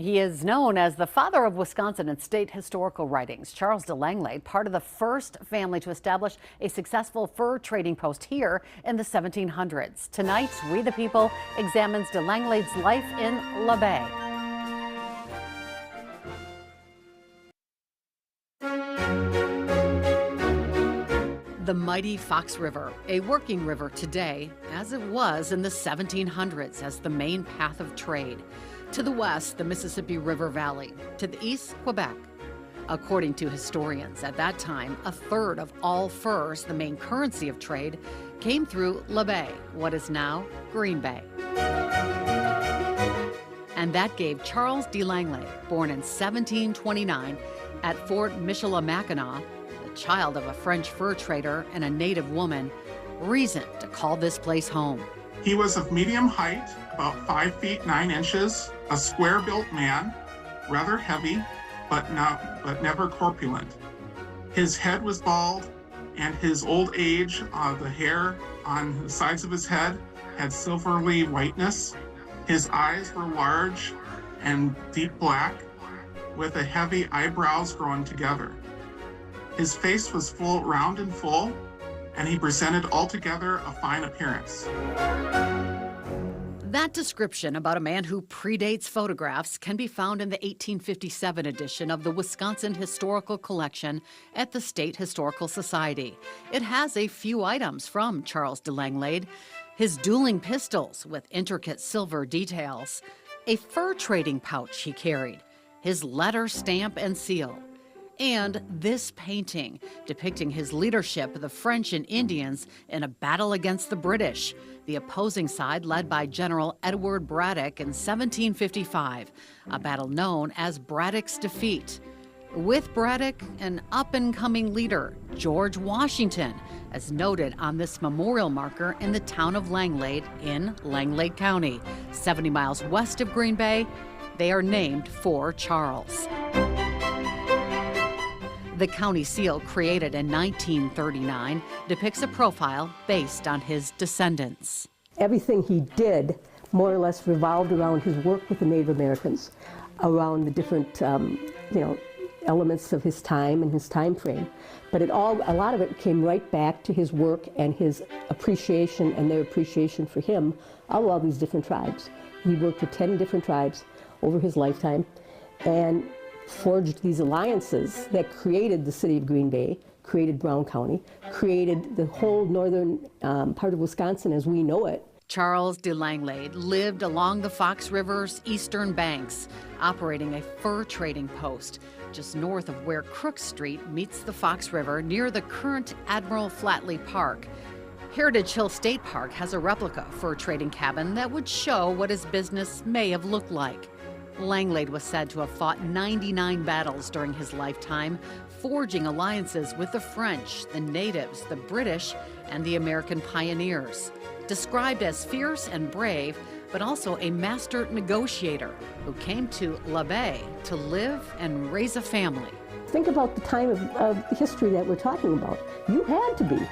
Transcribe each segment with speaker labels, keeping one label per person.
Speaker 1: He is known as the father of Wisconsin in state historical writings. Charles de Langlade, part of the first family to establish a successful fur trading post here in the 1700s. Tonight, We the People examines de Langlade's life in L'Abbaye. The mighty Fox River, a working river today, as it was in the 1700s as the main path of trade. To the west, the Mississippi River Valley. To the east, Quebec. According to historians, at that time, a third of all furs, the main currency of trade, came through L'Abbaye, what is now Green Bay. And that gave Charles de Langlade, born in 1729 at Fort Michilimackinac, the child of a French fur trader and a native woman, reason to call this place home.
Speaker 2: He was of medium height, about 5 feet 9 inches, a square-built man, rather heavy, but never corpulent. His head was bald, and his old age, the hair on the sides of his head had silvery whiteness. His eyes were large and deep black, with a heavy eyebrows growing together. His face was round and full, and he presented altogether a fine appearance.
Speaker 1: That description about a man who predates photographs can be found in the 1857 edition of the Wisconsin Historical Collection at the State Historical Society. It has a few items from Charles de Langlade: his dueling pistols with intricate silver details, a fur trading pouch he carried, his letter, stamp, and seal, and this painting depicting his leadership of the French and Indians in a battle against the British, the opposing side led by General Edward Braddock in 1755, a battle known as Braddock's Defeat. With Braddock, an up-and-coming leader, George Washington, as noted on this memorial marker in the town of Langlade in Langlade County, 70 miles west of Green Bay. They are named for Charles. The county seal, created in 1939, depicts a profile based on his descendants.
Speaker 3: Everything he did more or less revolved around his work with the Native Americans, around the different elements of his time and his time frame. But a lot of it came right back to his work and his appreciation and their appreciation for him of all these different tribes. He worked with 10 different tribes over his lifetime and forged these alliances that created the city of Green Bay, created Brown County, created the whole northern part of Wisconsin as we know it.
Speaker 1: Charles de Langlade lived along the Fox River's eastern banks, operating a fur trading post just north of where Crook Street meets the Fox River near the current Admiral Flatley Park. Heritage Hill State Park has a replica fur trading cabin that would show what his business may have looked like. Langlade was said to have fought 99 battles during his lifetime, forging alliances with the French, the natives, the British, and the American pioneers. Described as fierce and brave, but also a master negotiator who came to L'Abbaye to live and raise a family.
Speaker 3: Think about the time of history that we're talking about. You had to be.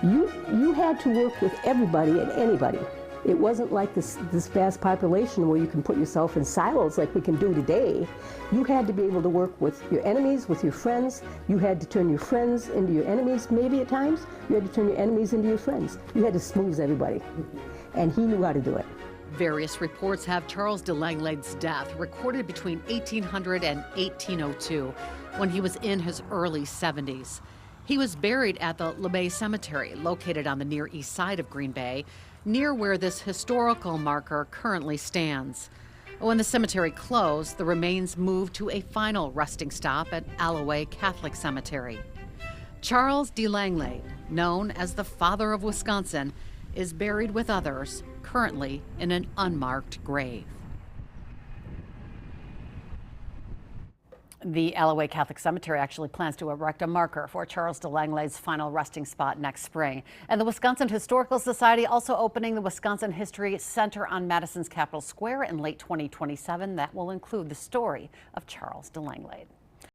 Speaker 3: You had to work with everybody and anybody. It wasn't like this vast population where you can put yourself in silos like we can do today. You had to be able to work with your enemies, with your friends. You had to turn your friends into your enemies, maybe at times. You had to turn your enemies into your friends. You had to smooth everybody. And he knew how to do it.
Speaker 1: Various reports have Charles de Langlade's death recorded between 1800 and 1802, when he was in his early 70s. He was buried at the L'Abbaye Cemetery, located on the Near East side of Green Bay, near where this historical marker currently stands. When the cemetery closed, the remains moved to a final resting stop at Alloway Catholic Cemetery. Charles de Langlade, known as the father of Wisconsin, is buried with others, currently in an unmarked grave. The Alloway Catholic Cemetery actually plans to erect a marker for Charles de Langlade's final resting spot next spring. And the Wisconsin Historical Society also opening the Wisconsin History Center on Madison's Capitol Square in late 2027. That will include the story of Charles de Langlade.